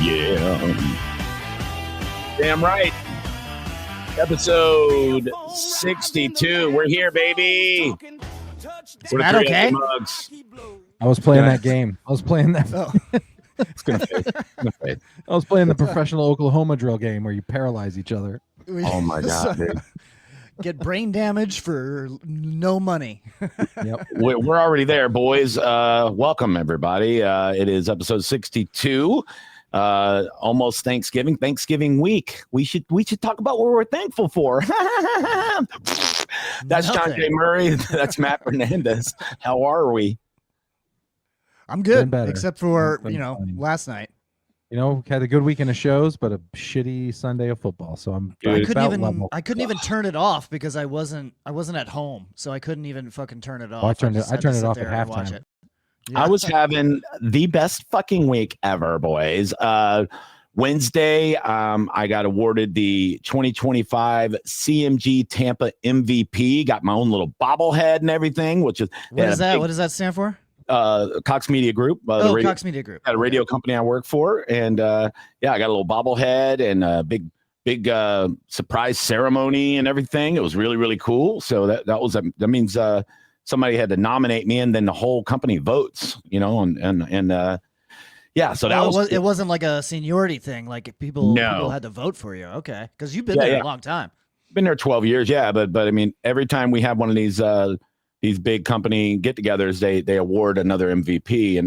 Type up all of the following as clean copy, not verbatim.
Yeah. Damn right. Episode 62. We're here, baby. Is Matt okay? Mugs. I was playing that game. I was playing that. Oh. It's gonna fade. I was playing the professional Oklahoma drill game where you paralyze each other. Oh my god, dude. Get brain damage for no money. Yep. We're already there, boys. Welcome everybody. It is episode 62. Almost Thanksgiving week. We should talk about what we're thankful for. That's John J. Murray. That's Matt Fernandez. How are we? I'm good, except for last night. Had a good weekend of shows, but a shitty Sunday of football. So I couldn't even turn it off because I wasn't at home, so I couldn't even fucking turn it off. I turned it off at halftime. Yeah. I was having the best fucking week ever, boys. Wednesday, I got awarded the 2025 CMG Tampa MVP. Got my own little bobblehead and everything, which is what is that? What does that stand for? Cox Media Group. Cox Media Group. Got a radio company I work for, and I got a little bobblehead and a big surprise ceremony and everything. It was really, really cool. So that means somebody had to nominate me, and then the whole company votes. So that it wasn't like a seniority thing. Like people had to vote for you. Okay, because you've been there a long time. Been there 12 years. Yeah, but I mean, every time we have one of these big company get-togethers, they award another MVP,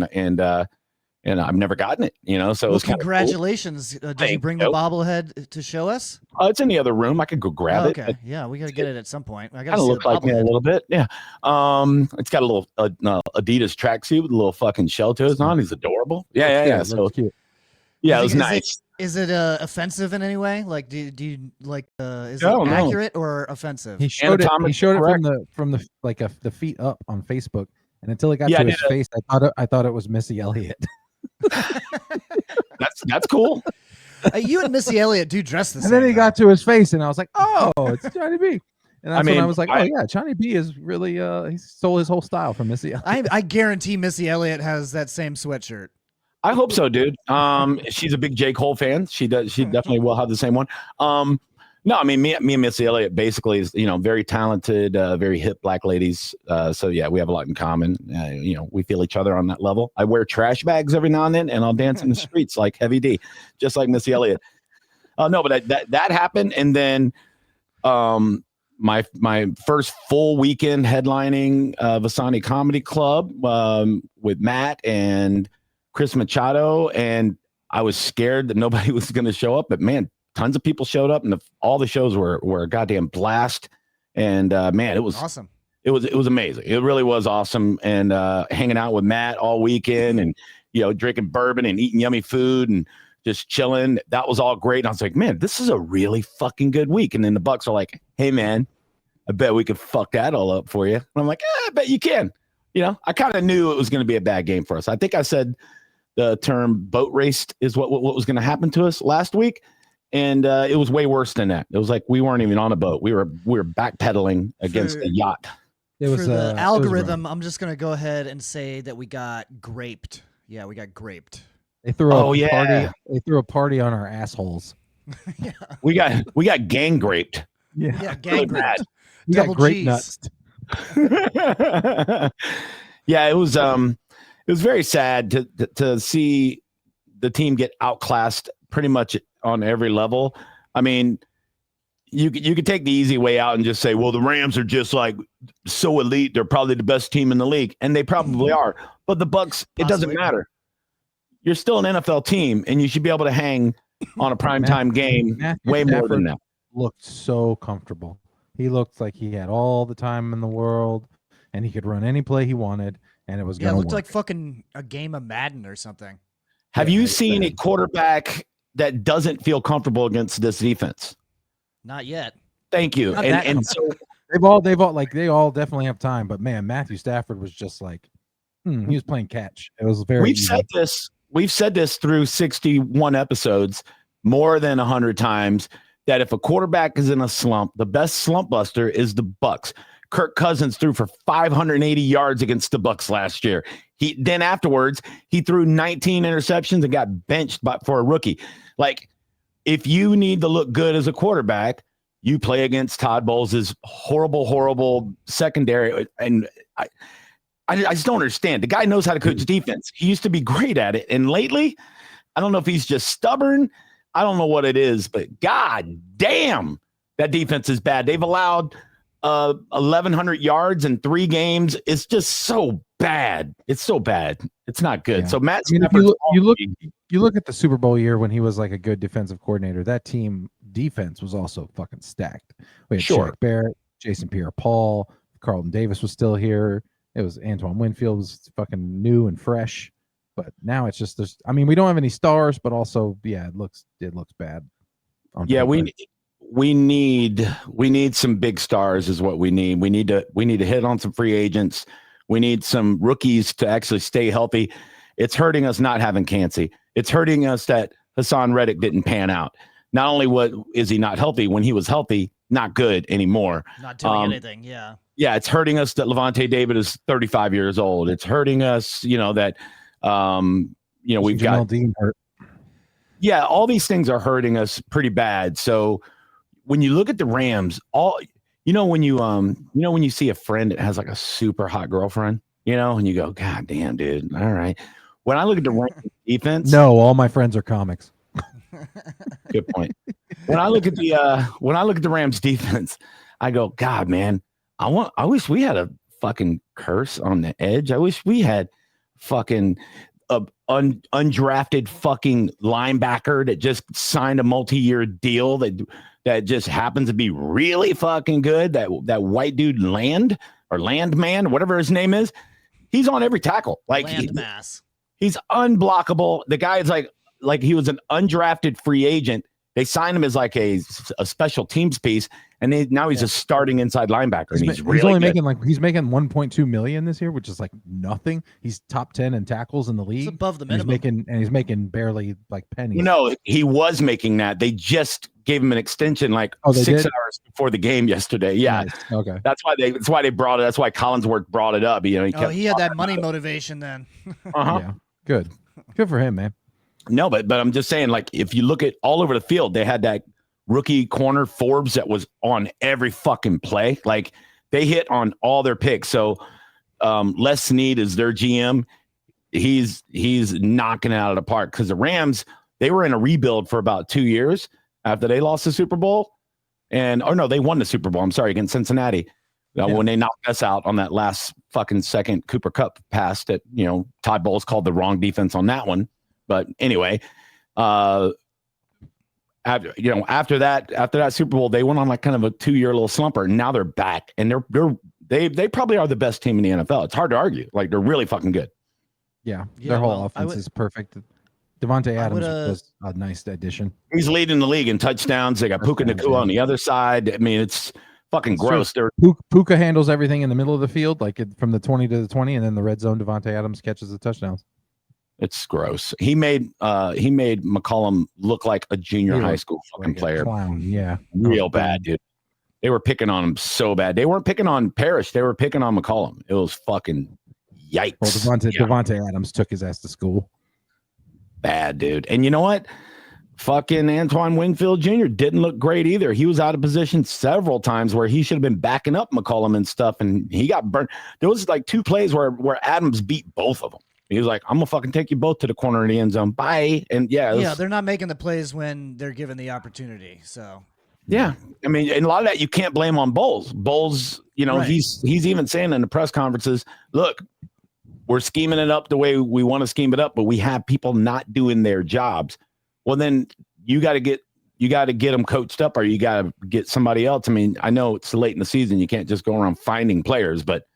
and I've never gotten it, So it was congratulations. Cool. Did you bring the bobblehead to show us? It's in the other room. I could go grab it. Okay, yeah, we got to get it at some point. I got to look like me a little bit. Yeah. It's got a little Adidas tracksuit with a little fucking shell to it on. He's adorable. Yeah. So cute. Yeah, it was nice. Is it offensive in any way? Like, do you like? Is it accurate or offensive? He showed it from the feet up on Facebook, and until it got to his face, I thought it was Missy Elliott. That's cool. You and Missy Elliott do dress the same. And then he got to his face, and I was like, "Oh, it's Johnny B." And that's when I was like, "Oh yeah, Johnny B is really he stole his whole style from Missy Elliott." I guarantee Missy Elliott has that same sweatshirt. I hope so, dude. She's a big J. Cole fan. She definitely will have the same one. No, I mean, me and Missy Elliott basically is, very talented, very hip black ladies. So yeah, we have a lot in common. We feel each other on that level. I wear trash bags every now and then, and I'll dance in the streets like Heavy D, just like Missy Elliott. No, but that happened, and then my first full weekend headlining Vasani Comedy Club with Matt and Chris Machado, and I was scared that nobody was going to show up, but man, tons of people showed up, and all the shows were a goddamn blast. And man, it was awesome. It was amazing. It really was awesome. And hanging out with Matt all weekend, and drinking bourbon and eating yummy food and just chilling. That was all great. And I was like, man, this is a really fucking good week. And then the Bucks are like, hey man, I bet we could fuck that all up for you. And I'm like, I bet you can. I kind of knew it was going to be a bad game for us. I think I said the term boat raced is what was going to happen to us last week. And it was way worse than that. It was like we weren't even on a boat. We were backpedaling against a yacht. It was the algorithm. I'm just going to go ahead and say that we got graped. Yeah, we got graped. They threw a party. They threw a party on our assholes. Yeah. We got gang graped. Yeah, gang graped. We got grape nuts. Yeah, it was very sad to see the team get outclassed pretty much on every level. I mean, you could take the easy way out and just say, well, the Rams are just like so elite. They're probably the best team in the league. And they probably are. But the Bucks, it doesn't matter. You're still an NFL team, and you should be able to hang on a primetime game way more than that. Looked so comfortable. He looked like he had all the time in the world, and he could run any play he wanted, and it was going to work. It looked like fucking a game of Madden or something. Have you seen a quarterback that doesn't feel comfortable against this defense? Not yet. Thank you. And so they all definitely have time, but man, Matthew Stafford was just like he was playing catch. It was very We've said this through 61 episodes more than 100 times that if a quarterback is in a slump, the best slump buster is the Bucks. Kirk Cousins threw for 580 yards against the Bucs last year. Then afterwards, he threw 19 interceptions and got benched for a rookie. Like, if you need to look good as a quarterback, you play against Todd Bowles' horrible secondary. And I just don't understand. The guy knows how to coach defense. He used to be great at it. And lately, I don't know if he's just stubborn. I don't know what it is, but God damn, that defense is bad. They've allowed 1,100 yards in 3 games. It's just so bad. It's so bad. It's not good. Yeah. So Matt, if you look at the Super Bowl year when he was like a good defensive coordinator, that team defense was also fucking stacked. We had Shaq Barrett, Jason Pierre-Paul, Carlton Davis was still here. It was Antoine Winfield was fucking new and fresh. But now it's just we don't have any stars, but also it looks bad. Yeah, we need some big stars is what we need. We need to hit on some free agents. We need some rookies to actually stay healthy. It's hurting us not having Cansey. It's hurting us that Hassan Reddick didn't pan out. Not only is he not healthy, when he was healthy, not good anymore. Not doing anything, yeah. Yeah, it's hurting us that Levante David is 35 years old. It's hurting us, that we've got Dean hurt. Yeah, all these things are hurting us pretty bad. So when you look at the Rams, when you see a friend that has like a super hot girlfriend, and you go, God damn, dude. All right. When I look at the Rams defense, no, all my friends are comics. Good point. When I look at the Rams defense, I go, God, man, I wish we had a fucking curse on the edge. I wish we had fucking undrafted fucking linebacker that just signed a multi-year deal that just happens to be really fucking good. That white dude Landman, whatever his name is, he's on every tackle. Like he's unblockable. The guy is like he was an undrafted free agent. They signed him as like a special teams piece, and now he's a starting inside linebacker. He's only making he's making 1.2 million this year, which is like nothing. He's top 10 in tackles in the league. It's above the minimum. He's making barely like pennies. No, he was making that. They just gave him an extension 6 hours before the game yesterday. Yeah, nice. Okay. That's why they brought it. That's why Collinsworth brought it up. He had that money motivation then. Yeah, good for him, man. No, but I'm just saying, like, if you look at all over the field, they had that rookie corner Forbes that was on every fucking play. Like, they hit on all their picks. So Les Snead is their GM. He's knocking it out of the park because the Rams, they were in a rebuild for about 2 years after they lost the Super Bowl. They won the Super Bowl. I'm sorry, against Cincinnati. When they knocked us out on that last fucking second Cooper Kupp pass that, Todd Bowles called the wrong defense on that one. But anyway, after that Super Bowl, they went on like kind of a 2-year little slumper. And now they're back, and they probably are the best team in the NFL. It's hard to argue. Like, they're really fucking good. Yeah, their whole offense is perfect. Devontae Adams was a nice addition. He's leading the league in touchdowns. They got Puka Nacua on the other side. I mean, it's fucking gross. Puka handles everything in the middle of the field, from the 20 to the 20, and then the red zone, Devontae Adams catches the touchdowns. It's gross. He made McCollum look like a junior high school fucking player. Clown, yeah. Real bad, dude. They were picking on him so bad. They weren't picking on Parrish. They were picking on McCollum. It was fucking yikes. Well, Devontae Adams took his ass to school. Bad, dude. And you know what? Fucking Antoine Winfield Jr. didn't look great either. He was out of position several times where he should have been backing up McCollum and stuff, and he got burnt. There was like 2 plays where Adams beat both of them. He was like, I'm going to fucking take you both to the corner of the end zone. Bye. And they're not making the plays when they're given the opportunity. So, yeah. I mean, and a lot of that you can't blame on Bowles. Bowles, right. He's even saying in the press conferences, look, we're scheming it up the way we want to scheme it up, but we have people not doing their jobs. Well, then you got to get them coached up, or you got to get somebody else. I mean, I know it's late in the season. You can't just go around finding players, but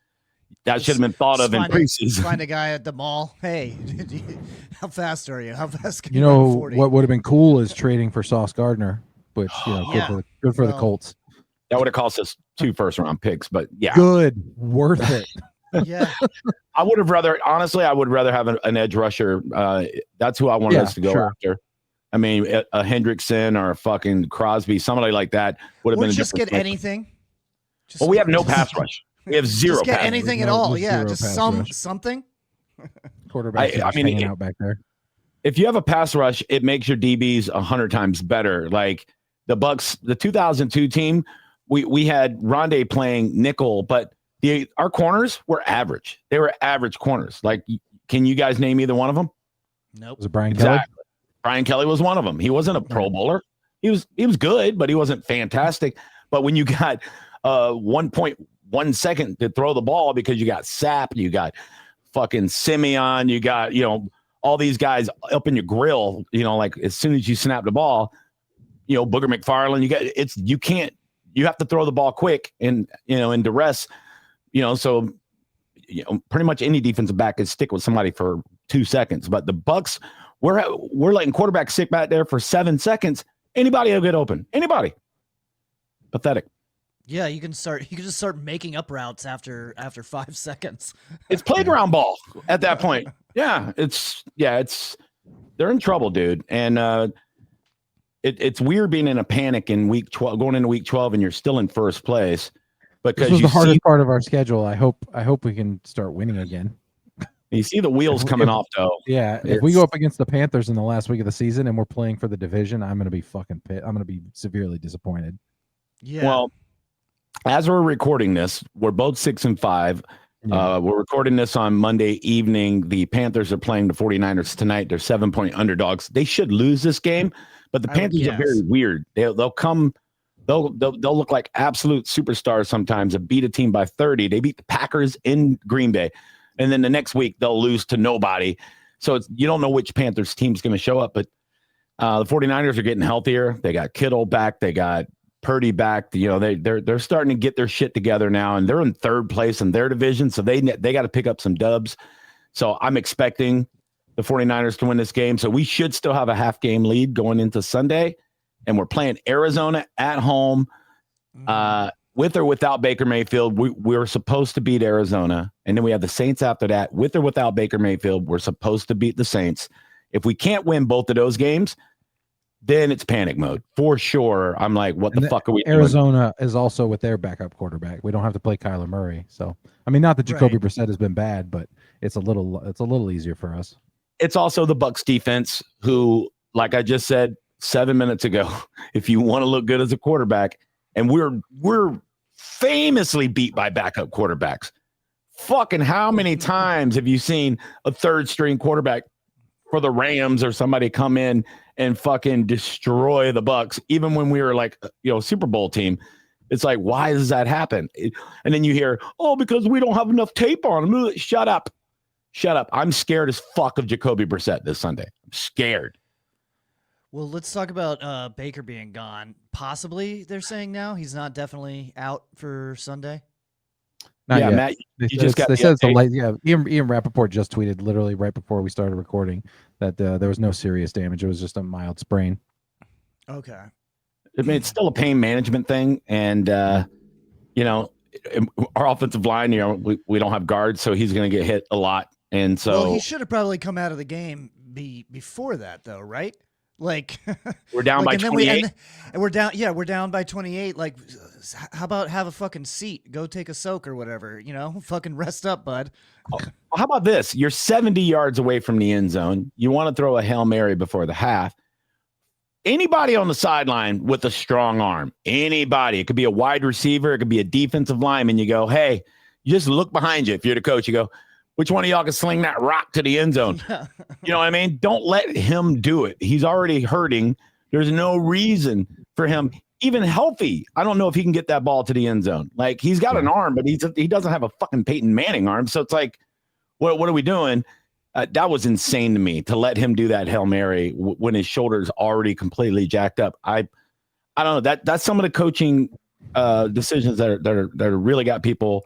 that should have been thought of in preseason. Find a guy at the mall. Hey, how fast are you? How fast can you run 40? What would have been cool is trading for Sauce Gardner, which good for the Colts. That would have cost us 2 first-round picks, but yeah, good, worth it. Yeah, I would rather have an edge rusher. That's who I wanted us to go after. I mean, a Hendrickson or a fucking Crosby, somebody like that would have been. Just get anything. We have no pass rush. We have zero. Just get pass anything rush. at all. Just Yeah, zero just pass rush. something. Quarterbacks are just hanging out back there. If you have a pass rush, it makes your DBs 100 times better. Like the Bucks, the 2002 team, we had Rondé playing nickel, but our corners were average. They were average corners. Like, can you guys name either one of them? Nope. Was it Brian Kelly? Brian Kelly was one of them. He wasn't a Pro Bowler. He was good, but he wasn't fantastic. But when you got 1.1 second to throw the ball because you got Sapp, you got fucking Simeon, you got, all these guys up in your grill, like as soon as you snap the ball, Booger McFarland, you have to throw the ball quick and, in duress, so, pretty much any defensive back can stick with somebody for 2 seconds. But the Bucks, we're letting quarterbacks sit back there for 7 seconds. Anybody will get open. Anybody. Pathetic. Yeah, you can just start making up routes after 5 seconds. It's playground ball at that point. Yeah, they're in trouble, dude. And it's weird being in a panic in week 12, going into week 12, and you're still in first place. Because this was the hardest part of our schedule. I hope we can start winning again. You see the wheels coming off, though. Yeah, if we go up against the Panthers in the last week of the season and we're playing for the division, I'm going to be fucking pissed. I'm going to be severely disappointed. Yeah. Well, as we're recording this, we're both 6-5. Yeah. We're recording this on Monday evening. The Panthers are playing the 49ers tonight. They're 7-point underdogs. They should lose this game, but the Panthers are very weird. They'll come. They'll look like absolute superstars sometimes and beat a team by 30. They beat the Packers in Green Bay. And then the next week they'll lose to nobody. So you don't know which Panthers team's going to show up, but the 49ers are getting healthier. They got Kittle back. They got Purdy back. They're starting to get their shit together now, and they're in third place in their division. So they got to pick up some dubs. So I'm expecting the 49ers to win this game. So we should still have a half game lead going into Sunday. And we're playing Arizona at home. With or without Baker Mayfield, we're supposed to beat Arizona. And then we have the Saints after that. With or without Baker Mayfield, we're supposed to beat the Saints. If we can't win both of those games, then it's panic mode. For sure. I'm like, what the fuck are we Arizona doing? Is also with their backup quarterback. We don't have to play Kyler Murray. So, I mean, not that Jacoby Brissett has been bad, but it's a little easier for us. It's also the Bucs defense who, like I just said 7 minutes ago, if you want to look good as a quarterback, and we're famously beat by backup quarterbacks. Fucking how many times have you seen a third string quarterback for the Rams or somebody come in and fucking destroy the Bucs, even when we were like, Super Bowl team? It's like, why does that happen? And then you hear, because we don't have enough tape on them. Shut up. I'm scared as fuck of Jacoby Brissett this Sunday. I'm scared. Well, let's talk about Baker being gone. Possibly, they're saying now he's not definitely out for Sunday. Not yet. Matt, they said it's a late. Yeah, Ian Rappaport just tweeted literally right before we started recording that there was no serious damage. It was just a mild sprain. Okay. I mean, it's still a pain management thing, and our offensive line, we don't have guards, so he's going to get hit a lot, and so he should have probably come out of the game before that, though, right? Like we're down by 28, and we're down. Yeah, we're down by 28. Like, how about have a fucking seat? Go take a soak or whatever. Fucking rest up, bud. How about this? You're 70 yards away from the end zone. You want to throw a Hail Mary before the half. Anybody on the sideline with a strong arm, anybody. It could be a wide receiver. It could be a defensive lineman. You go, hey, you just look behind you. If you're the coach, you go, which one of y'all can sling that rock to the end zone? You know what I mean? Don't let him do it. He's already hurting. There's no reason for him, even healthy. I don't know if he can get that ball to the end zone. Like, he's got an arm, but he doesn't have a fucking Peyton Manning arm. So it's like, what are we doing? That was insane to me to let him do that Hail Mary when his shoulder's already completely jacked up. I don't know. That's some of the coaching decisions that are really got people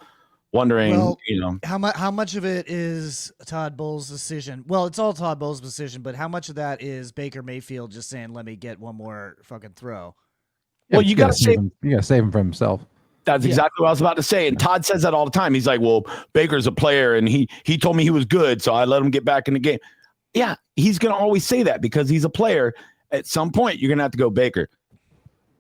wondering, how much of it is Todd Bowles' decision? Well, it's all Todd Bowles' decision, but how much of that is Baker Mayfield just saying, "Let me get one more fucking throw"? Well, you got to save him. You got to save him from himself. That's exactly what I was about to say. And Todd says that all the time. He's like, "Well, Baker's a player, and he told me he was good, so I let him get back in the game." Yeah, he's gonna always say that because he's a player. At some point, you're gonna have to go, Baker,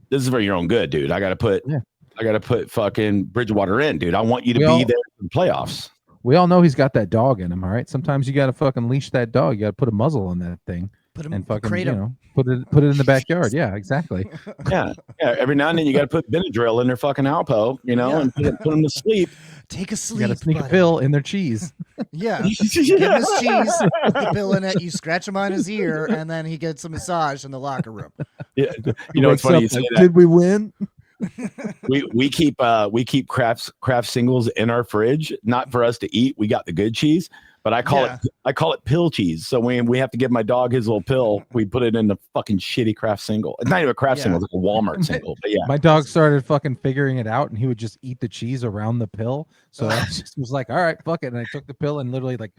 this is for your own good, dude. I got to put. Yeah. I got to put fucking Bridgewater in, dude. I want you to be there in the playoffs. We all know he's got that dog in him, all right? Sometimes you got to fucking leash that dog. You got to put a muzzle on that thing. Put him and fucking, crate him. put it in the backyard. Yeah, exactly. Yeah. Every now and then you got to put Benadryl in their fucking Alpo, and put them to sleep. Take a sleep. You got to sneak a pill in their cheese. Yeah. Give him his cheese, put the pill in it. You scratch him on his ear, and then he gets a massage in the locker room. Yeah. It's funny you say that. Did we win? we keep craft singles in our fridge, not for us to eat. We got the good cheese, but I call it pill cheese. So when we have to give my dog his little pill, we put it in the fucking shitty craft single. It's not even a craft single, it's like a Walmart single. But yeah, my dog started fucking figuring it out, and he would just eat the cheese around the pill. So I just was like, all right, fuck it. And I took the pill and literally like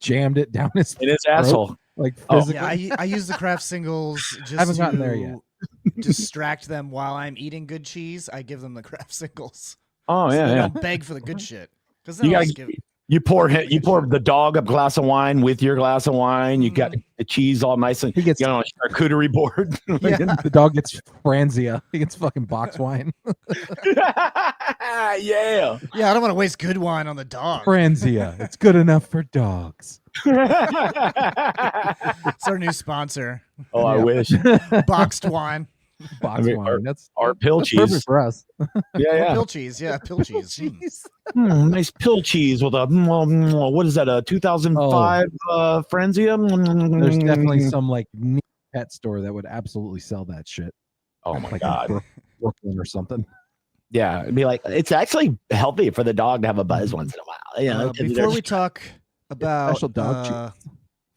jammed it down his asshole. Like physically. Yeah, I use the craft singles just I haven't gotten there yet. Distract them while I'm eating good cheese. I give them the craft singles. Oh so yeah, they yeah. Don't beg for the good shit. Because you pour the dog a glass of wine with your glass of wine. You got the cheese all nice and he gets on a charcuterie board. The dog gets Franzia. He gets fucking box wine. Yeah. I don't want to waste good wine on the dog. Franzia. It's good enough for dogs. It's our new sponsor. Oh, I wish. Boxed wine. Wine. That's our pill cheese. Perfect for us. Yeah. Pill cheese. Yeah, pill cheese. Nice pill cheese with a what is that? A 2005 Frenzia? There's definitely some like pet store that would absolutely sell that shit. Oh my like god, Brooklyn or something. Yeah, it'd be like it's actually healthy for the dog to have a buzz once in a while. Before we talk about special dog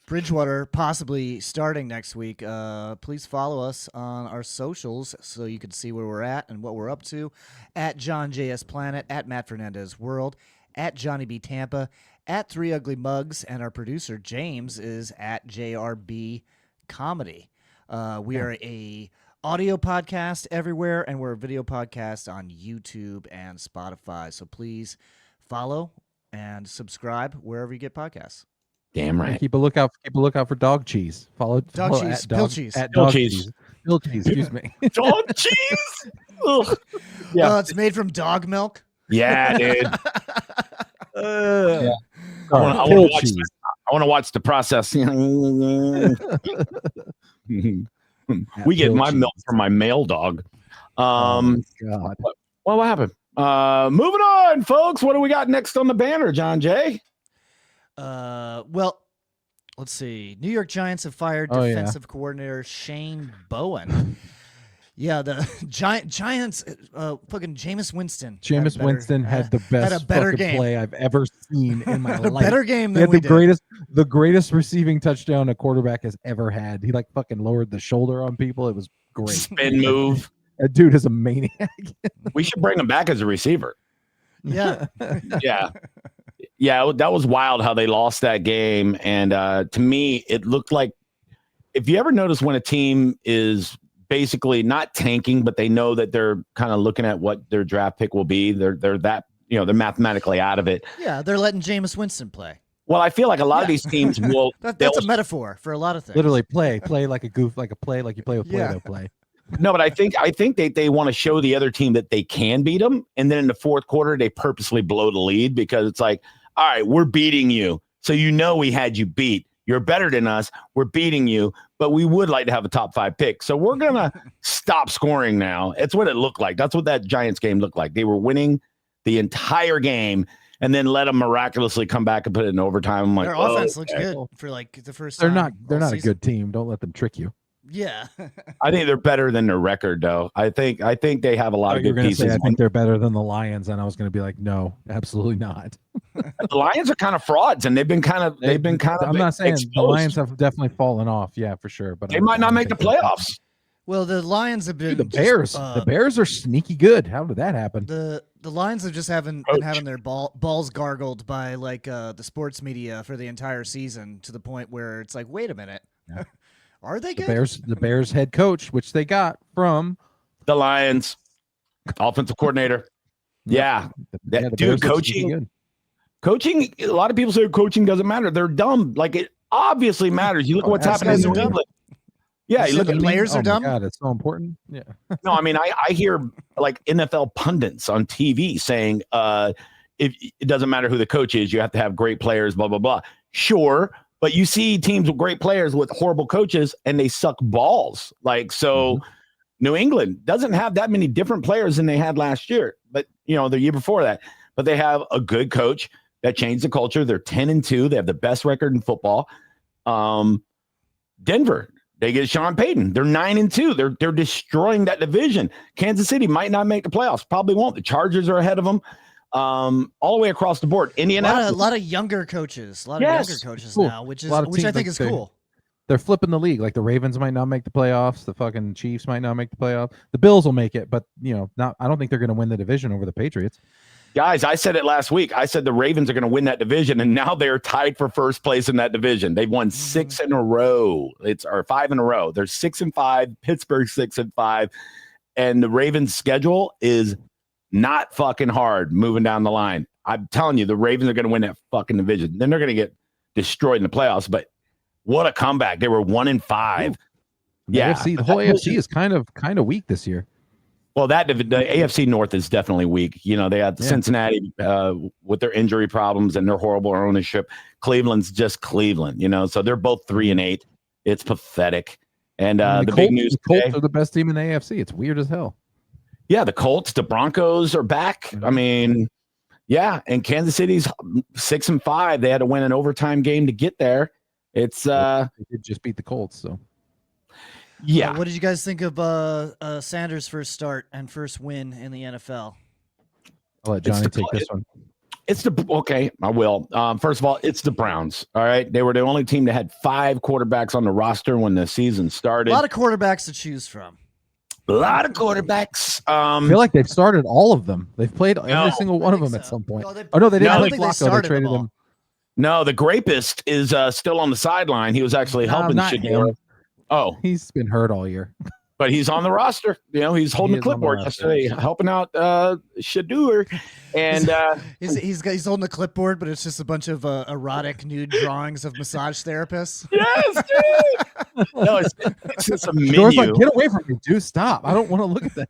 Bridgewater possibly starting next week, please follow us on our socials so you can see where we're at and what we're up to. At John JS Planet, at Matt Fernandez World, at Johnny B Tampa, at Three Ugly Mugs, and our producer James is at JRB Comedy. We are a audio podcast everywhere, and we're a video podcast on YouTube and Spotify. So please follow and subscribe wherever you get podcasts. Damn right. And keep a lookout for dog cheese. Follow cheese, pill cheese. At pill dog cheese. Pill cheese, excuse me. Dog cheese. Ugh. Yeah, it's made from dog milk. Yeah, dude. Yeah. I want to watch the process. We get my milk from my male dog. God. Well, what happened? Moving on, folks. What do we got next on the banner, John Jay? Well, let's see. New York Giants have fired defensive coordinator Shane Bowen. The Giants, fucking Jameis Winston. Jameis Winston had the best fucking play I've ever seen in my life. A better game than he had we did. The greatest receiving touchdown a quarterback has ever had. He like fucking lowered the shoulder on people. It was great. Spin move. That dude is a maniac. We should bring him back as a receiver. Yeah. Yeah, that was wild how they lost that game. And to me, it looked like if you ever notice when a team is basically not tanking, but they know that they're kind of looking at what their draft pick will be, they're that, they're mathematically out of it. Yeah, they're letting Jameis Winston play. Well, I feel like a lot of these teams will. That's a metaphor for a lot of things. Literally play like a goof, like you play with Play-Doh play. No, but I think they want to show the other team that they can beat them, and then in the fourth quarter they purposely blow the lead because it's like, all right, we're beating you, so we had you beat. You're better than us. We're beating you, but we would like to have a top 5 pick, so we're gonna stop scoring now. It's what it looked like. That's what that Giants game looked like. They were winning the entire game, and then let them miraculously come back and put it in overtime. I'm like, their offense looks good for like the first. They're not a good team. Don't let them trick you. Yeah, I think they're better than their record, though. I think they have a lot of good pieces. I think they're better than the Lions, and I was going to be like, no, absolutely not. The Lions are kind of frauds, and they've been kind of. I'm not saying exposed. The Lions have definitely fallen off, yeah, for sure, but they might not make the playoffs. Well, the Lions have been the Bears. The Bears are sneaky good. How did that happen? The Lions have just been having their balls gargled by like the sports media for the entire season to the point where it's like, wait a minute. Yeah. Are they good? The Bears head coach, which they got from the Lions, offensive coordinator. Yeah, dude, coaching. A lot of people say coaching doesn't matter. They're dumb. Like it obviously matters. You look at what's happening in New England. Yeah, You said the players are dumb. God, it's so important. Yeah. No, I mean, I hear like NFL pundits on TV saying, if it doesn't matter who the coach is, you have to have great players, blah, blah, blah. Sure. But you see teams with great players with horrible coaches and they suck balls. Like, so New England doesn't have that many different players than they had last year, but the year before that, but they have a good coach that changed the culture. They're 10-2. They have the best record in football. Denver, they get Sean Payton. They're 9-2. They're destroying that division. Kansas City might not make the playoffs. Probably won't. The Chargers are ahead of them. All the way across the board. Indianapolis. A lot of younger coaches. A lot of younger coaches now, which I think is cool. They're flipping the league. Like the Ravens might not make the playoffs. The fucking Chiefs might not make the playoffs. The Bills will make it, but not. I don't think they're going to win the division over the Patriots. Guys, I said it last week. I said the Ravens are going to win that division, and now they're tied for first place in that division. They've won 6 in a row. Or 5 in a row. They're 6-5. Pittsburgh 6-5, and the Ravens' schedule is not fucking hard moving down the line. I'm telling you, the Ravens are going to win that fucking division. Then they're going to get destroyed in the playoffs. But what a comeback! They were 1-5. Yeah, the whole AFC is kind of weak this year. Well, the AFC North is definitely weak. They had Cincinnati with their injury problems and their horrible ownership. Cleveland's just Cleveland, so they're both 3-8. It's pathetic. And the big news: the Colts are the best team in the AFC. It's weird as hell. Yeah, the Colts, the Broncos are back. I mean, yeah, and Kansas City's 6-5. They had to win an overtime game to get there. It's they did just beat the Colts, so. Yeah. What did you guys think of Sanders' first start and first win in the NFL? I'll let Johnny take this one. Okay, I will. First of all, it's the Browns. All right, they were the only team that had 5 quarterbacks on the roster when the season started. A lot of quarterbacks to choose from. A lot of quarterbacks. I feel like they've started all of them. They've played every single one of them at some point. No, they didn't play Flacco. They traded him. No, the Grapist is still on the sideline. He was actually helping Shedeur. Oh, he's been hurt all year. But he's on the roster. He's holding the clipboard yesterday, helping out Shedeur. And he's holding the clipboard, but it's just a bunch of erotic nude drawings of massage therapists. Yes, dude. No, it's just a menu. Like, get away from me, dude. Stop. I don't want to look at that.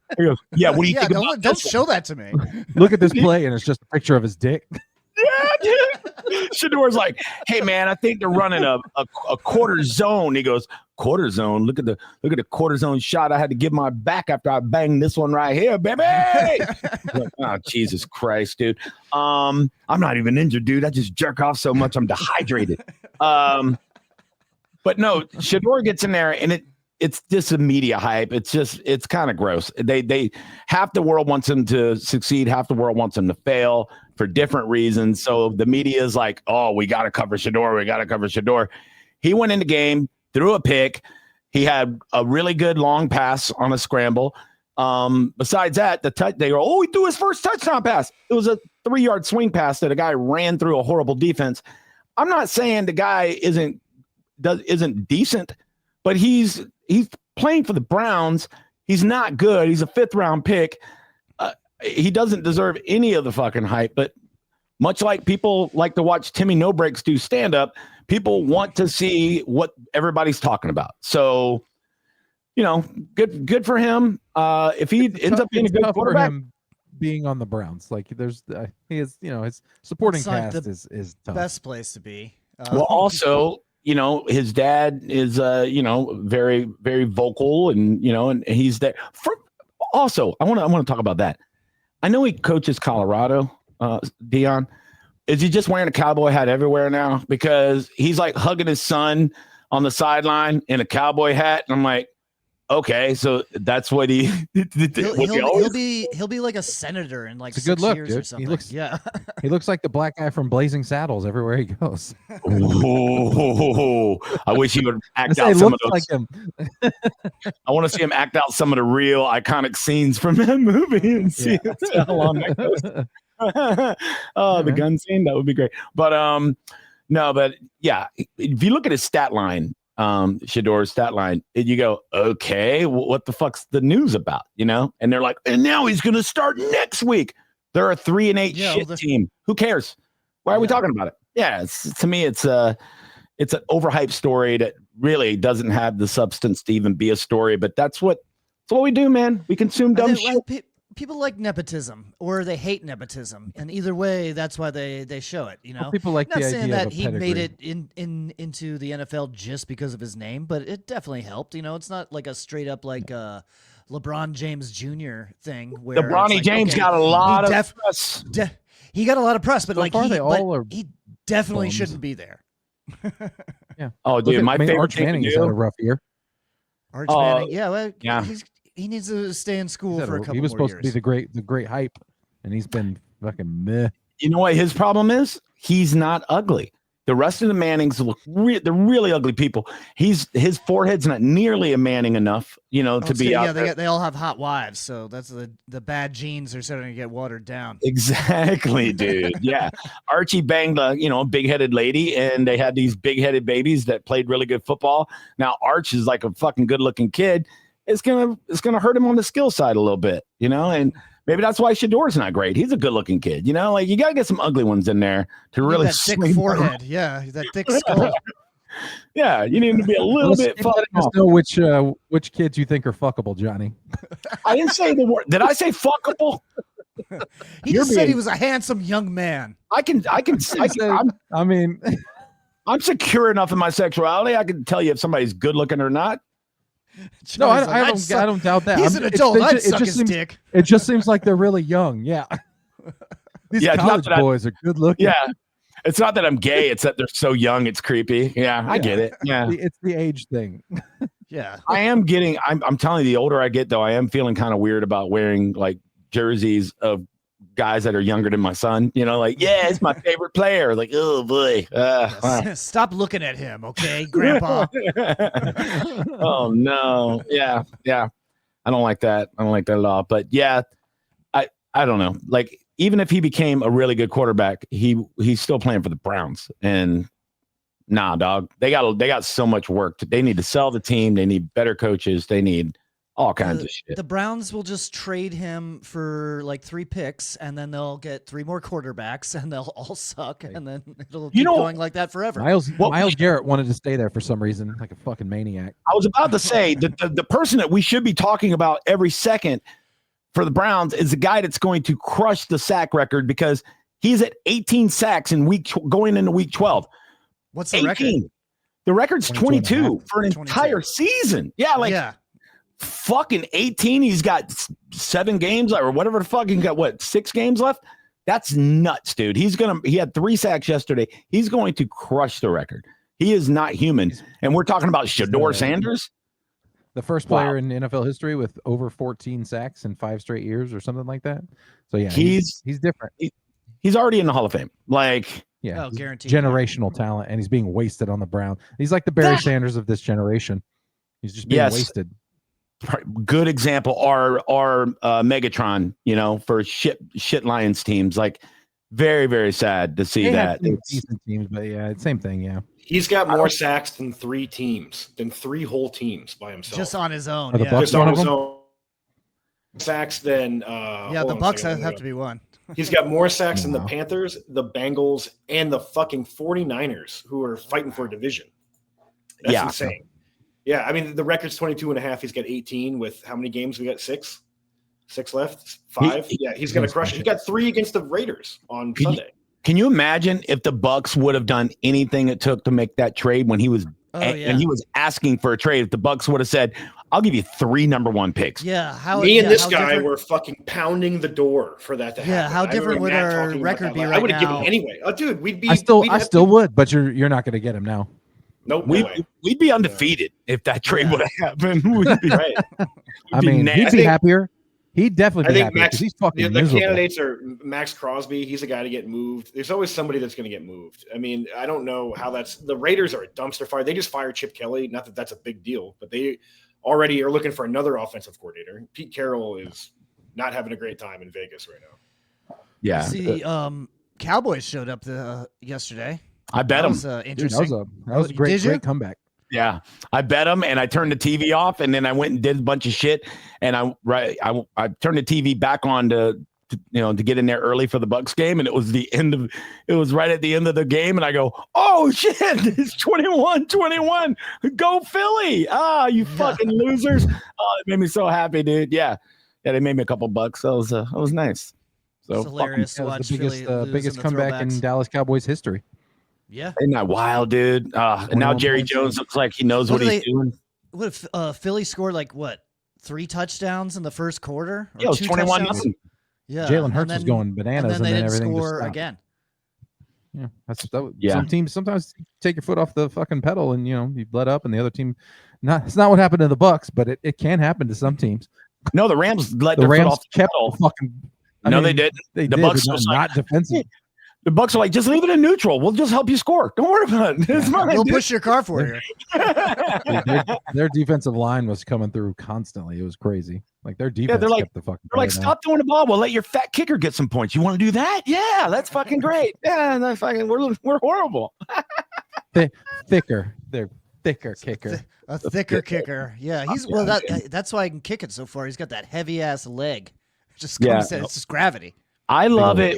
Yeah, what do you think about don't show that to me. Look at this play, and it's just a picture of his dick. Yeah, dude. Shedeur's like, hey man, I think they're running a quarter zone. He goes, quarter zone. Look at the quarter zone shot I had to give my back after I banged this one right here, baby. Like, oh, Jesus Christ, dude. I'm not even injured, dude. I just jerk off so much I'm dehydrated. But no, Shedeur gets in there and it's just a media hype. It's kind of gross. They half the world wants him to succeed, half the world wants him to fail for different reasons. So the media is like, oh, we got to cover Shedeur. We got to cover Shedeur. He went in the game, threw a pick. He had a really good long pass on a scramble. Besides that, they go, oh, he threw his first touchdown pass. It was a 3-yard swing pass that a guy ran through a horrible defense. I'm not saying the guy isn't decent, but he's playing for the Browns. He's not good. He's a 5th round pick. He doesn't deserve any of the fucking hype, but much like people like to watch Timmy No Breaks do stand up, people want to see what everybody's talking about. So, good for him. If he ends up being a good quarterback, for him being on the Browns, like there's he is, his supporting cast is tough. Best place to be. Well, also, his dad is, very, very vocal and, and he's there. Also, I want to talk about that. I know he coaches Colorado, Dion. Is he just wearing a cowboy hat everywhere now? Because he's like hugging his son on the sideline in a cowboy hat. And I'm like, okay, so that's what he. He'll be like a senator in like 6 years dude. or something. He looks like the black guy from Blazing Saddles everywhere he goes. Oh, I wish he would act out some of those. Like him. I want to see him act out some of the real iconic scenes from that movie and see how long that goes. The gun scene, that would be great. But no, but yeah, if you look at his stat line. Shedeur's stat line, and you go, okay, what the fuck's the news about? And they're like, and now he's gonna start next week. They're a 3-8 shit team. Who cares? Why are we talking about it? Yeah, to me, it's an overhyped story that really doesn't have the substance to even be a story. But that's what we do, man. We consume dumb shit. People like nepotism, or they hate nepotism, and either way, that's why they show it. You know, Well, people like I'm not the saying idea that of a he made pedigree. it into the NFL just because of his name, but it definitely helped. You know, it's not like a straight up like LeBron James Jr. thing where The Bronny like, James okay, got a lot of press. he got a lot of press, but So like far, they all are he definitely bums. shouldn't be there. Yeah. Oh, dude, my favorite Arch thing to Manning has do- had a rough year. Arch Manning, well, yeah. he needs to stay in school for a couple He was more supposed to years. be the great hype, and he's been fucking meh. You know what his problem is? He's not ugly. The rest of the Mannings look they're really ugly people. His forehead's not nearly a Manning enough, to be out there. They all have hot wives, so that's the bad genes are starting to get watered down. Exactly, dude. Yeah. Archie banged a big-headed lady, and they had these big-headed babies that played really good football. Now Arch is like a fucking good-looking kid. It's gonna hurt him on the skill side a little bit, and maybe that's why Shador's not great. He's a good-looking kid, like you gotta get some ugly ones in there to really that thick forehead. Yeah, that thick skull. Yeah, you need to be a little bit fucked Let us off. know which kids you think are fuckable, Johnny. I didn't say the word. Did I say fuckable? He just said he was a handsome young man. I'm secure enough in my sexuality. I can tell you if somebody's good looking or not. No, I don't doubt that. He's an adult. I'd suck his dick. It just seems like they're really young. Yeah. These college boys are good looking. Yeah. It's not that I'm gay. It's that they're so young. It's creepy. Yeah, I get it. Yeah. It's the age thing. Yeah. I'm telling you, the older I get, though, I am feeling kind of weird about wearing like jerseys of guys that are younger than my son. Yeah, it's my favorite player. Like, oh boy. Stop looking at him, okay, Grandpa? Oh no. Yeah. I don't like that. I don't like that at all. But yeah, I don't know. Like, even if he became a really good quarterback, he's still playing for the Browns. And nah, dog. They got so much work. They need to sell the team. They need better coaches. They need all kinds of shit. The Browns will just trade him for like 3 picks, and then they'll get 3 more quarterbacks, and they'll all suck, and then it'll keep going like that forever. Miles Garrett wanted to stay there for some reason, like a fucking maniac. I was about to say that the person that we should be talking about every second for the Browns is the guy that's going to crush the sack record, because he's at 18 sacks going into week 12. What's the record? The record's 22 for an entire season. Yeah, fucking 18. He's got 7 games or whatever the fuck. He got 6 games left? That's nuts, dude. He had 3 sacks yesterday. He's going to crush the record. He is not human. And we're talking about Shador Sanders. The first player in NFL history with over 14 sacks in 5 straight years or something like that. So yeah, he's different. He's already in the Hall of Fame. Like, yeah, guaranteed. Generational talent, and he's being wasted on the Browns. He's like the Barry Sanders of this generation. He's just being wasted. Good example are Megatron, for shit Lions teams. Like, very, very sad to see that. Decent teams, but yeah, same thing. Yeah. He's got more sacks than 3 teams, than 3 whole teams by himself. Just on his own. The Bucs just on his own. Sacks than the Bucs have to be one. He's got more sacks than the Panthers, the Bengals, and the fucking 49ers, who are fighting for a division. That's insane. Yeah, I mean, the record's 22.5. He's got 18 with how many games? We got 6? 6 left? 5? He's going to crush it. He got 3 against the Raiders on Sunday. Can you imagine if the Bucs would have done anything it took to make that trade when he was and he was asking for a trade? If the Bucs would have said, "I'll give you 3 number 1 picks." Yeah, this guy were fucking pounding the door for that to happen. Yeah, how different would our record be right now? I would have given him anyway. Dude, we'd be. I still would, but you're not going to get him now. Nope. We'd be undefeated if that trade would have happened. We'd be right. He'd be happier. He'd definitely be happy because he's fucking miserable. The candidates are Max Crosby. He's a guy to get moved. There's always somebody that's going to get moved. I mean, I don't know how the Raiders are a dumpster fire. They just fired Chip Kelly. Not that that's a big deal, but they already are looking for another offensive coordinator. Pete Carroll is not having a great time in Vegas right now. Yeah. See, Cowboys showed up yesterday. I bet them. Interesting. That was a great comeback. Yeah, I bet them, and I turned the TV off, and then I went and did a bunch of shit, and I turned the TV back on to to get in there early for the Bucks game, and it was right at the end of the game, and I go, oh shit, it's 21-21, go Philly! You fucking losers! Oh, it made me so happy, dude. Yeah, they made me a couple bucks. That was nice. So it's hilarious to watch the biggest comeback in Dallas Cowboys history. Yeah, isn't that wild, dude? And now Jerry Jones looks like he knows what he's doing. What if Philly scored 3 touchdowns in the first quarter? Yeah, it was 21-0. Yeah, Jalen Hurts was going bananas, and then they didn't everything score just again. Yeah, Some teams sometimes take your foot off the fucking pedal, and you let up, and the other team. It's not what happened to the Bucks, but it can happen to some teams. No, the Rams let their foot off the pedal. They didn't. The Bucks was not defensive. The Bucks are like, just leave it in neutral. We'll just help you score. Don't worry about it. It's fine, we'll push your car for you. Their defensive line was coming through constantly. It was crazy. Like their defense kept the fucking. They're like, stop throwing the ball. We'll let your fat kicker get some points. You want to do that? Yeah, that's fucking great. Yeah, that's fucking. We're horrible. Thicker. They're thicker kicker. A thicker kicker. Yeah, that's why I can kick it so far. He's got that heavy ass leg. Just comes in. It's just gravity. I love it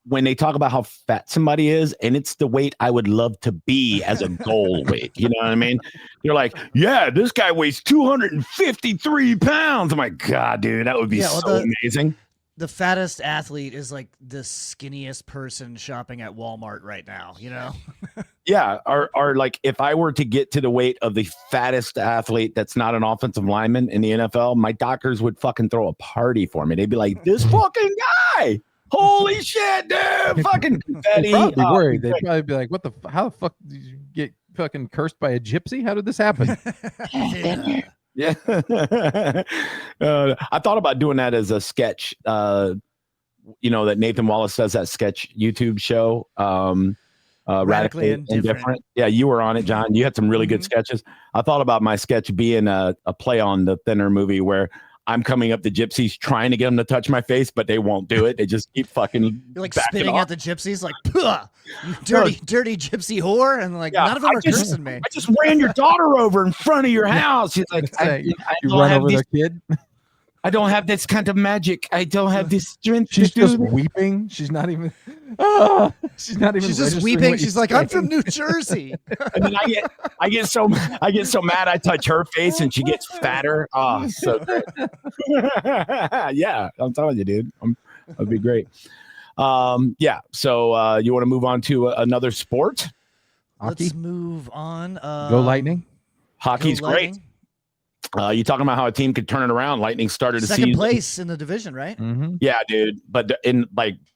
when they talk about how fat somebody is, and it's the weight I would love to be as a goal weight. You know what I mean? You're like, yeah, this guy weighs 253 pounds. I'm like, God, dude, that would be amazing. The fattest athlete is like the skinniest person shopping at Walmart right now, Yeah. Or like if I were to get to the weight of the fattest athlete that's not an offensive lineman in the NFL, my doctors would fucking throw a party for me. They'd be like, this fucking guy. Holy shit, dude! Fucking confetti. They'd probably be worried. They'd probably be like, how the fuck did you get fucking cursed by a gypsy? How did this happen? Yeah. I thought about doing that as a sketch. That Nathan Wallace does that sketch YouTube show. Radically Indifferent. Yeah, you were on it, John. You had some really good sketches. I thought about my sketch being a play on the Thinner movie where I'm coming up to gypsies trying to get them to touch my face, but they won't do it. They just keep fucking. You're like spitting at the gypsies, like, you dirty gypsy whore, and none of them are cursing me. I just ran your daughter over in front of your house. She's like, you run over their kid. I don't have this kind of magic. I don't have this strength. She's just weeping. She's not even. She's not even. She's just weeping. She's like, I'm from New Jersey. And then I get so mad. I touch her face and she gets fatter. Oh, so great. Yeah, I'm telling you, dude. That'd be great. Yeah. So you want to move on to another sport? Hockey? Let's move on. Go Lightning. Hockey's great. You talking about how a team could turn it around? Lightning started a second place in the division, right? Mm-hmm. Yeah, dude. But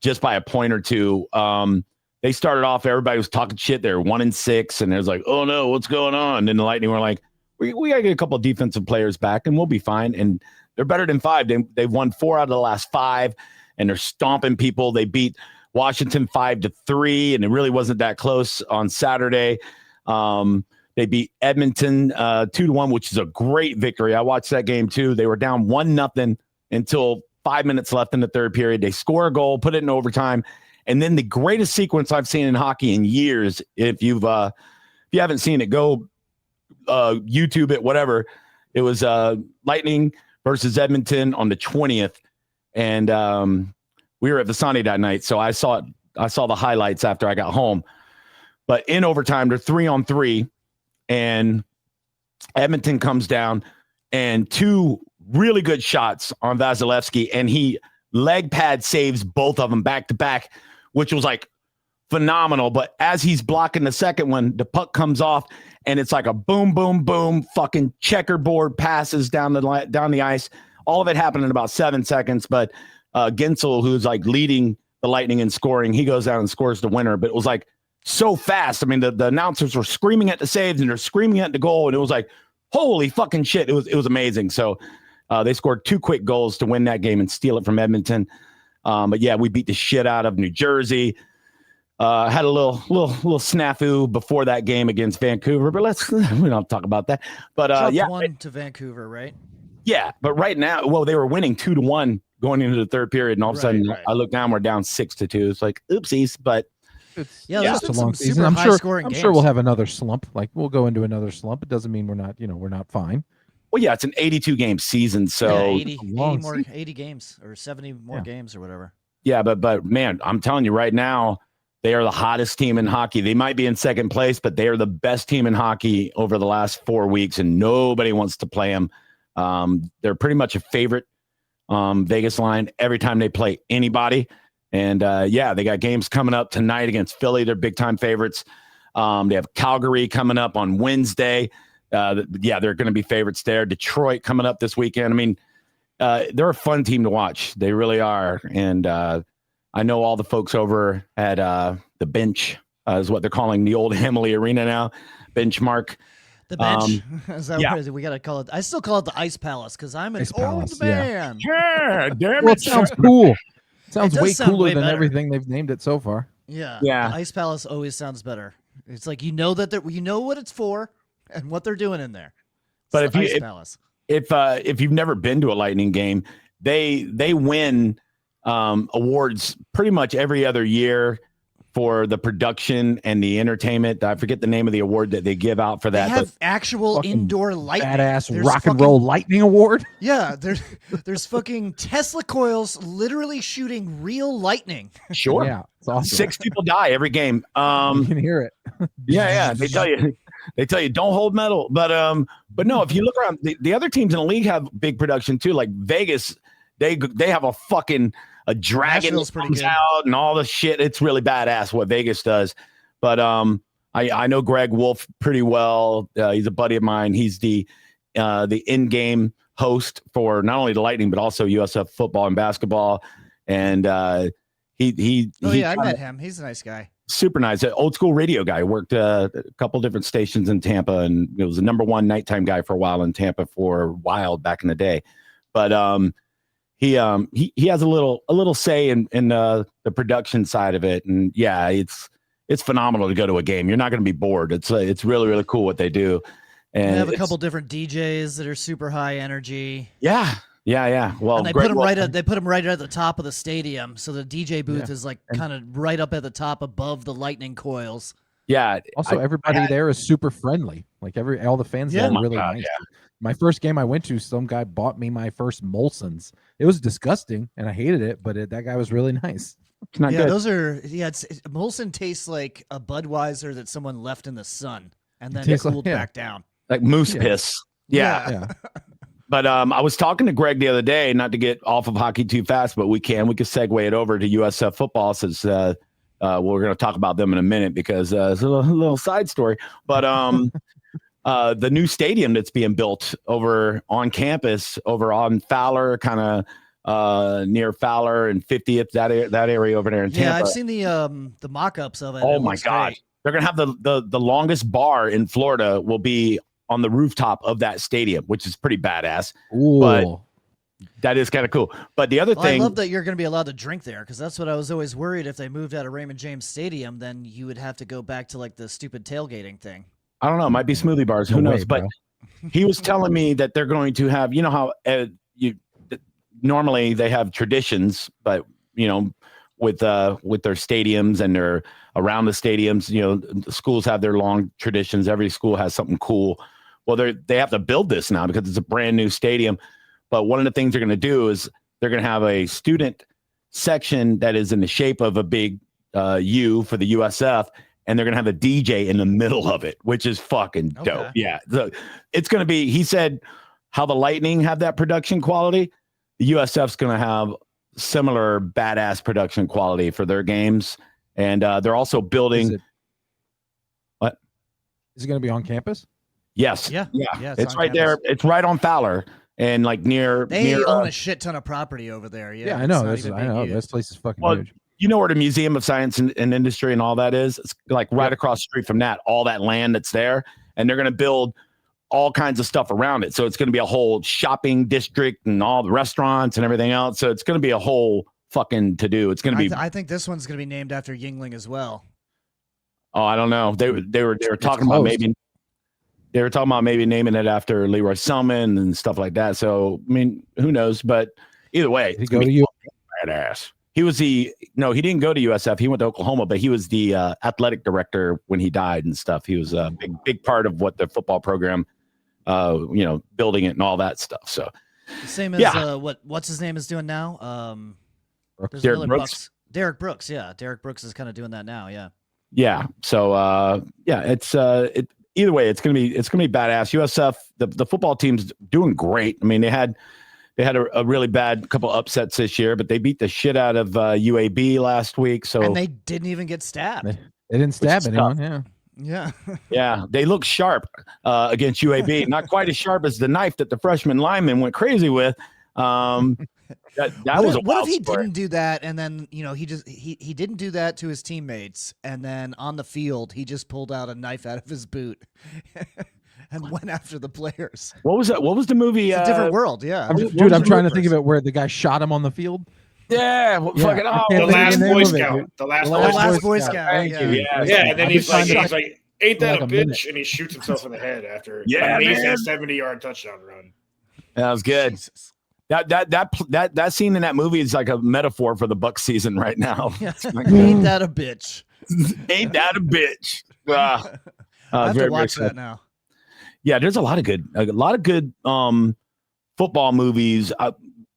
just by a point or two, they started off. Everybody was talking shit. They're 1-6, and there's like, oh no, what's going on? And the Lightning were like, we gotta get a couple of defensive players back, and we'll be fine. And they're better than 5. They've won 4 out of the last 5, and they're stomping people. They beat Washington 5-3, and it really wasn't that close on Saturday. They beat Edmonton 2-1, which is a great victory. I watched that game too. They were down 1-0 until 5 minutes left in the third period. They score a goal, put it in overtime, and then the greatest sequence I've seen in hockey in years. If you haven't seen it, go YouTube it, whatever. It was Lightning versus Edmonton on the 20th, and we were at Vasani that night, so I saw the highlights after I got home. But in overtime, they're 3-on-3. And Edmonton comes down and 2 really good shots on Vasilevsky, and he leg pad saves both of them back to back, which was like phenomenal. But as he's blocking the second one, the puck comes off, and it's like a boom, boom, boom, fucking checkerboard passes down the ice. All of it happened in about 7 seconds. But Gensel, who's like leading the Lightning in scoring, he goes down and scores the winner. But it was like so fast. I mean, the announcers were screaming at the saves and they're screaming at the goal, and it was like, holy fucking shit. It was amazing. So they scored 2 quick goals to win that game and steal it from Edmonton. But yeah, we beat the shit out of New Jersey. Had a little snafu before that game against Vancouver, but we don't talk about that. But yeah, 1 to Vancouver, right? Yeah, but right now, well, they were winning 2-1 going into the third period, and all of a sudden, I look down, we're down 6-2. It's like oopsies, but. There's been some super high scoring games. I'm sure we'll have another slump. Like we'll go into another slump. It doesn't mean we're not fine. Well, yeah, it's an 82 game season, so yeah, 80 games or 70 more games or whatever. Yeah, but man, I'm telling you right now, they are the hottest team in hockey. They might be in second place, but they are the best team in hockey over the last 4 weeks, and nobody wants to play them. They're pretty much a favorite Vegas line every time they play anybody. And they got games coming up tonight against Philly. They're big time favorites. They have Calgary coming up on Wednesday. They're going to be favorites there. Detroit coming up this weekend. I mean, they're a fun team to watch. They really are. And I know all the folks over at the bench is what they're calling the old Emily Arena now. Benchmark. The bench. Is that what it is? We got to call it. I still call it the Ice Palace because I'm an old man. Yeah, damn well, it. It sounds cool. It sounds way cooler way than better. everything they've named it so far. Yeah. The Ice Palace always sounds better. It's like you know what it's for and what they're doing in there. But Ice Palace. If you've never been to a Lightning game, they win awards pretty much every other year for the production and the entertainment. I forget the name of the award that they give out for that. They have actual indoor lightning. Badass rock and roll lightning award. Yeah, there's fucking Tesla coils literally shooting real lightning. Sure. Yeah, it's awesome. 6 people die every game. You can hear it. Yeah. They tell you don't hold metal. But no, if you look around, the other teams in the league have big production too. Like Vegas, they have a dragon that comes out and all the shit. It's really badass what Vegas does. But I know Greg Wolf pretty well. He's a buddy of mine. He's the in-game host for not only the Lightning but also USF football and basketball. And I met him. He's a nice guy. Super nice. An old school radio guy. Worked a couple different stations in Tampa, and it was the number one nighttime guy for a while in Tampa for Wild back in the day. But he has a little say in the production side of it, and yeah, it's phenomenal to go to a game. You're not going to be bored. It's really, really cool what they do. And they have a couple different DJs that are super high energy. Yeah. Well, and they put them right at the top of the stadium, so the DJ booth is like kind of right up at the top above the lightning coils. Yeah. Also, everybody there is super friendly. Like all the fans there are really nice. Yeah. My first game I went to, some guy bought me my first Molson's. It was disgusting, and I hated it, but that guy was really nice. It's not good. Molson tastes like a Budweiser that someone left in the sun and then cooled back down. Like moose piss. Yeah. But I was talking to Greg the other day, not to get off of hockey too fast, but we can segue it over to USF football since we're going to talk about them in a minute because it's a little side story. But the new stadium that's being built over on campus, over on Fowler, kind of near Fowler and 50th, that area over there in Tampa. Yeah, I've seen the mock-ups of it. Oh my God. Great. They're going to have the longest bar in Florida will be on the rooftop of that stadium, which is pretty badass. Ooh. But that is kind of cool. But the other thing, I love that you're going to be allowed to drink there, because that's what I was always worried. If they moved out of Raymond James Stadium, then you would have to go back to like the stupid tailgating thing. I don't know. It might be smoothie bars. Who knows? But he was telling me that they're going to have, you know how normally they have traditions, but with their stadiums and they're around the stadiums, the schools have their long traditions. Every school has something cool. Well, they have to build this now because it's a brand new stadium. But one of the things they're going to do is they're going to have a student section that is in the shape of a big U for the USF, and they're going to have a DJ in the middle of it, which is fucking dope. Yeah. So it's going to be, he said, how the Lightning have that production quality, the USF's going to have similar badass production quality for their games. And they're also building. What? Is it going to be on campus? Yes. Yeah. It's right there. It's right on Fowler and like near. They own a shit ton of property over there. Yeah, I know. I know. This place is fucking huge. You know where the Museum of Science and Industry and all that is? It's like right across the street from that, all that land that's there. And they're going to build all kinds of stuff around it. So it's going to be a whole shopping district and all the restaurants and everything else. So it's going to be a whole fucking to do. It's going to be. I think this one's going to be named after Yingling as well. Oh, I don't know. They were talking about maybe. They were talking about maybe naming it after Leroy Selman and stuff like that. So I mean, who knows? But either way, he go to you. Badass. He he didn't go to USF. He went to Oklahoma, but he was the athletic director when he died and stuff. He was a big part of what the football program building it and all that stuff. So the same as what's his name is doing now. Derek Brooks. Derek Brooks, yeah. Derek Brooks is kind of doing that now, yeah. Yeah. So it's either way, it's gonna be badass. USF, the football team's doing great. I mean, they had a really bad couple upsets this year, but they beat the shit out of UAB last week. So and they didn't even get stabbed. They didn't stab anyone. Yeah. Yeah, they look sharp against UAB. Not quite as sharp as the knife that the freshman lineman went crazy with. That was a wild what if he story. didn't do that, and then he didn't do that to his teammates, and then on the field he just pulled out a knife out of his boot and went after the players. What was that? What was the movie? It's a different world, yeah. I'm trying to think of it where the guy shot him on the field. Yeah, fucking The Last Boy Scout. The Last Boy Scout. Thank you. Yeah, and then he's like, ain't that like a a bitch? minute. And he shoots himself in the head after Yeah, amazing man. 70-yard touchdown run. That was good. Jesus. That scene in that movie is like a metaphor for the Bucs season right now. Ain't that a bitch? Ain't that a bitch? I have to watch that now. Yeah, there's a lot of good football movies.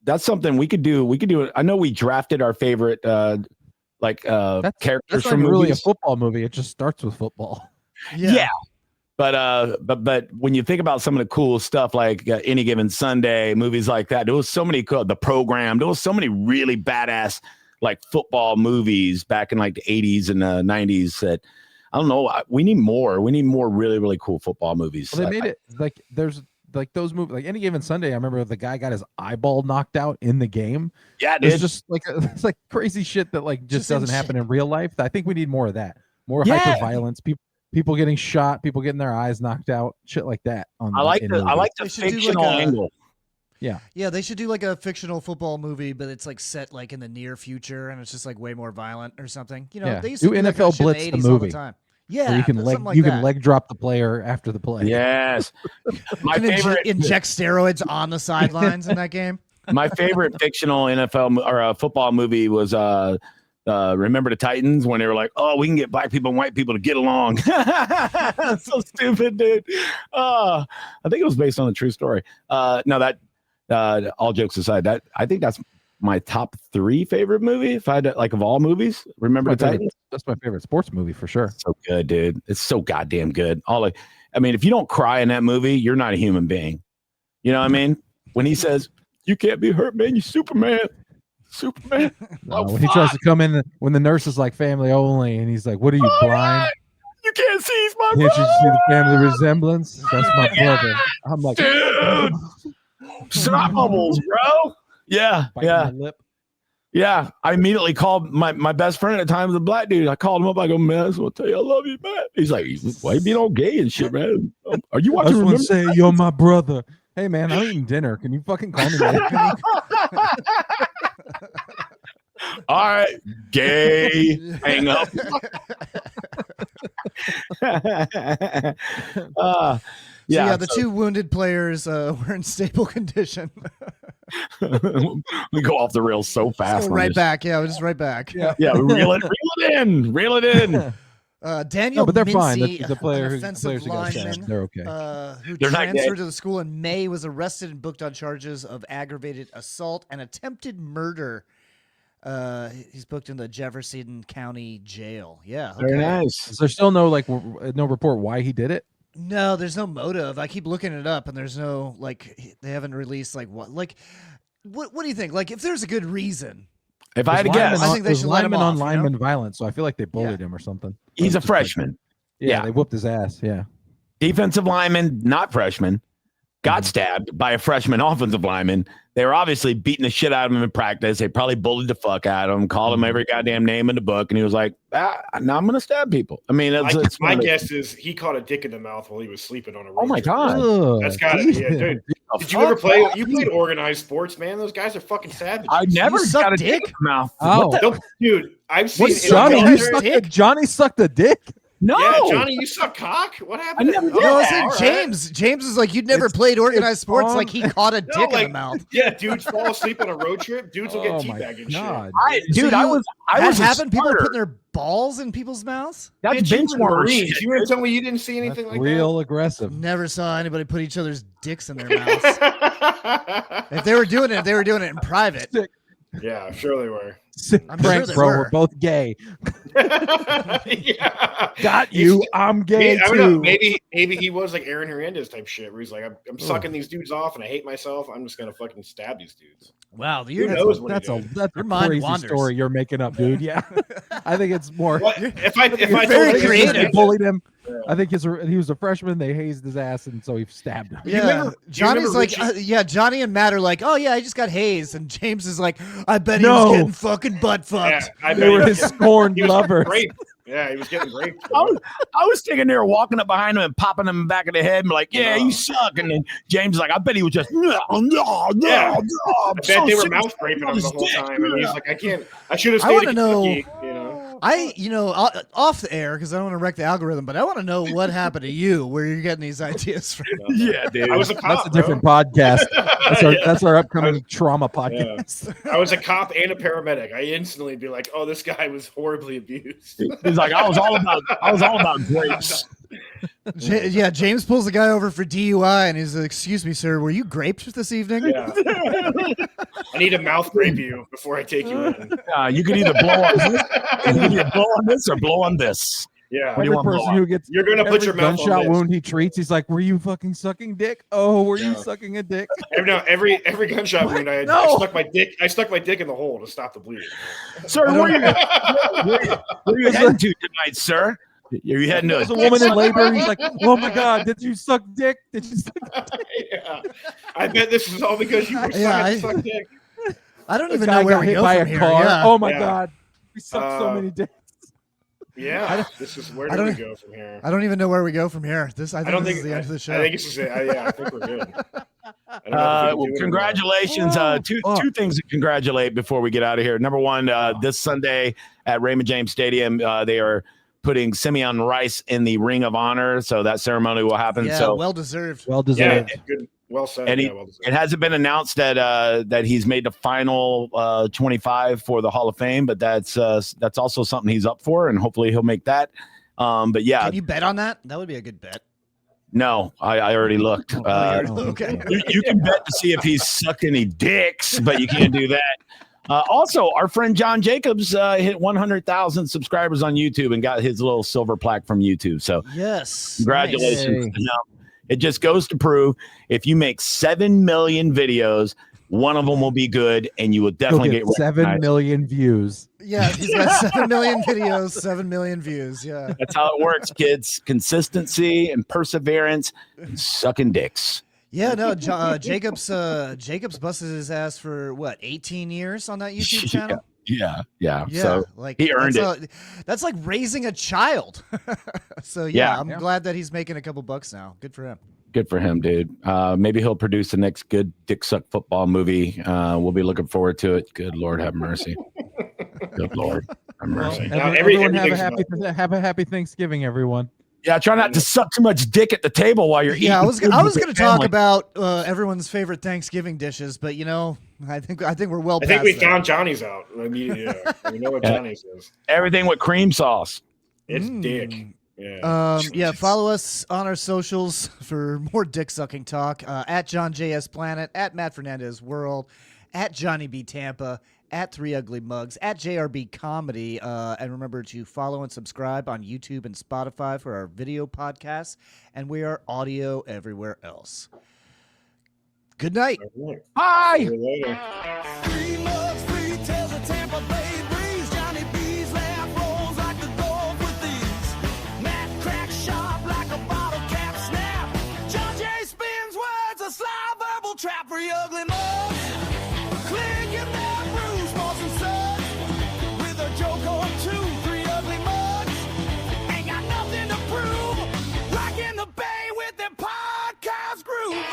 That's something we could do. We could do it. I know we drafted our favorite characters that's from not really a movies. football movie. It just starts with football. Yeah. But when you think about some of the cool stuff like Any Given Sunday, movies like that, there was so many cool. The Program, there was so many really badass like football movies back in like the 80s and the 90s that I don't know. We need more. We need more really, really cool football movies. Well, they made it like there's like those movies, like Any Given Sunday. I remember the guy got his eyeball knocked out in the game. Yeah, it's just like it's like crazy shit that like just doesn't happen in real life. I think we need more of that. More hyper violence. People getting shot. People getting their eyes knocked out. Shit like that. I like the fictional angle. Yeah, they should do like a fictional football movie, but it's like set like in the near future, and it's just like way more violent or something. They used to do do that kind NFL of shit in Blitz the the 80s all movie. the time. Yeah, where you can leg drop the player after the play. Yes, my favorite inject steroids on the sidelines in that game. My favorite fictional NFL or football movie was Remember the Titans, when they were like, "Oh, we can get black people and white people to get along." So stupid, dude. I think it was based on a true story. No, that all jokes aside, that I think that's my top 3 favorite movie. If I had to, like, of all movies, Remember the Titans. That's my favorite sports movie for sure. So good, dude. It's so goddamn good. I mean, if you don't cry in that movie, you're not a human being. You know what I mean? When he says, "You can't be hurt, man. You Superman." When he tries to come in, when the nurse is like family only, and he's like, "What are you, blind? God. You can't see. He's my Can't brother. you see the family resemblance? That's my brother." I'm like, dude. Snot bubbles, bro. Yeah. my lip. Yeah. I immediately called my best friend at the time, was a black dude. I called him up. I go, "Man, I just want to tell you I love you, man." He's like, "Why you being all gay and shit, man? Are you I watching?" just want to say you're my brother. Hey, man, I'm eating dinner. Can you fucking call me later? All right, gay. Hang up. The 2 wounded players were in stable condition. We go off the rails so fast. Right back. Yeah, we're just right back. Yeah, reel it in. Daniel but they're Mincy, fine. The player an who offensive lineman, they're okay. Who They're not transferred dead. to the school in May, was arrested and booked on charges of aggravated assault and attempted murder. He's booked in the Jefferson County Jail. Yeah, okay. Very nice. Is there still no no report why he did it? No, there's no motive. I keep looking it up, and there's no they haven't released what do you think? Like, if there's a good reason. If I had to guess, I think they should let him off, lineman violence, so I feel like they bullied him or something. He's a freshman. They whooped his ass. Yeah, defensive lineman, not freshman, got stabbed by a freshman offensive lineman. They were obviously beating the shit out of him in practice. They probably bullied the fuck out of him, called him every goddamn name in the book, and he was like, now I'm going to stab people. I mean, my guess is he caught a dick in the mouth while he was sleeping on a road oh my trip. God. That's got to be it, dude. Did you ever play? You played organized sports, man. Those guys are fucking savages. I never got a dick in the mouth. Oh. Dude, I've seen Johnny sucked a dick? No, Yeah, Johnny, you suck cock. What happened? I never did. No, I Yeah, said all right. James. James is like, you'd never played organized sports. on- Like he caught a No, dick in like, the mouth. yeah, dudes fall asleep on a road trip. Dudes will get Oh my teabagged and God. shit. I was That a happened? People are starter. putting their balls in people's mouths? That's Man, you bench were warmer Marines. shit. You were telling me you didn't see anything That's like real aggressive. Never saw anybody put each other's dicks in their mouths. that? If they were doing it, they were doing it in private. Yeah, sure they were. Sick I'm prank, sure they bro. were. We're both gay. Yeah. Got you. I'm gay I don't know. too. Maybe he was like Aaron Hernandez type shit, where he's like, I'm sucking these dudes off and I hate myself. I'm just gonna fucking stab these dudes. Wow, Who knows what That's he a did? that's Your a mind crazy wanders. story you're making up, dude. Yeah, I think it's more. What? If I You're told very you- They creative. bullied him. Yeah. I think he was a freshman. They hazed his ass, and so he stabbed him. Yeah, remember Johnny's like, Richie- Johnny and Matt are like, oh yeah, I just got hazed, and James is like, I bet he No. was getting fucking butt fucked. Yeah, I They bet were he his was scorned getting lovers. raped. Yeah, he was getting raped. I was thinking they were walking up behind him and popping him in the back of the head and be like, yeah, No. you suck. And then James is like, I bet he was just, no. Yeah. I'm I bet so they were sick mouth of raping him the whole dick." time, and he's like, I should have I stayed wanna in know- Kentucky, you know. Off the air, because I don't want to wreck the algorithm, but I want to know what happened to you, where you're getting these ideas from. Yeah, dude. I was a cop. That's a different bro. podcast. That's our Yeah. that's our upcoming trauma podcast. I was a cop and a paramedic. I instantly be like, "Oh, this guy was horribly abused." He's like, I was all about grapes. Yeah, James pulls the guy over for DUI, and he's like, excuse me, sir, were you graped this evening? Yeah. I need to mouth rape you before I take you in. You can either blow on this, or blow on this. Yeah. What do you Every want, blow person on? who gets You're gonna put every your mouth on gunshot this. wound he treats, he's like, "Were you fucking sucking dick? Oh, were you Yeah. sucking a dick?" Every gunshot wound I No. stuck my dick. I stuck my dick in the hole to stop the bleeding. Sir, where are you heading to tonight, sir? You're heading to There's a woman in labor. He's like, "Oh my god, did you suck dick? Did you suck?" Yeah. I bet this is all because you were Yeah, suck dick. I don't The even guy know where got we hit go by from a here. car. Yeah. Oh my Yeah. god, we sucked so many dicks. Yeah. This is where I do we don't- go from here? I don't even know where we go from here. I I think don't this think is the end of the show. I think this is it. Yeah, I think we're good. I don't know if we can Well, do it congratulations. Two things to congratulate before we get out of here. Number one, this Sunday at Raymond James Stadium, they are putting Simeon Rice in the Ring of Honor. So that ceremony will happen. Yeah, So well deserved. Well Yeah, deserved. good. Well said. And yeah, well deserved. it hasn't been announced that he's made the final 25 for the Hall of Fame, but that's also something he's up for, and hopefully he'll make that. But yeah, Can you bet on that? That would be a good bet. no, I already looked. Okay. You can bet to see if he's sucked any dicks, but you can't do that. Also, our friend John Jacobs hit 100,000 subscribers on YouTube and got his little silver plaque from YouTube. So Yes. congratulations Nice. to him. It just goes to prove if you make 7 million videos, one of them will be good, and you will He'll definitely get get 7 recognized. million views. Yeah, he's got 7 million videos, 7 million views. Yeah. That's how it works, kids. Consistency and perseverance and sucking dicks. Yeah, no, Jacobs busted his ass for what, 18 years on that YouTube channel? Yeah. Yeah, So like he earned that's like raising a child. So Yeah. I'm glad that he's making a couple bucks now. Good for him. good for him, dude. Maybe he'll produce the next good dick suck football movie. We'll be looking forward to it. Good Lord, have mercy. Good Lord, have mercy. Now, Everyone have everything's a happy Thanksgiving, everyone. Yeah, try not to suck too much dick at the table while you're eating. Yeah, I was food going with to your talk family. about everyone's favorite Thanksgiving dishes, but I think we're well I past think we that. found Johnny's out. I mean, yeah, we know what Yeah. Johnny's is. Everything with cream sauce. It's Mm. dick. Yeah. Yeah, follow us on our socials for more dick sucking talk. At John JS Planet, at Matt Fernandez World, at Johnny B Tampa, at Three Ugly Mugs, at JRB Comedy. And remember to follow and subscribe on YouTube and Spotify for our video podcasts. And we are audio everywhere else. Good night. All right. Bye. See you later. Three mugs, three tells a Tampa Bay breeze. Johnny B's laugh rolls like the gold with these. Matt cracks sharp like a bottle cap snap. John J spins words, a sly verbal trap for you ugly mugs. Click in that bruise, sports and suds. With a joke or two, three ugly mugs. Ain't got nothing to prove. Rockin' the bay with them podcast groove.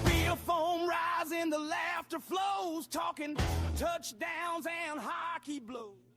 Real foam rising. and the laughter flows, talking touchdowns and hockey blows.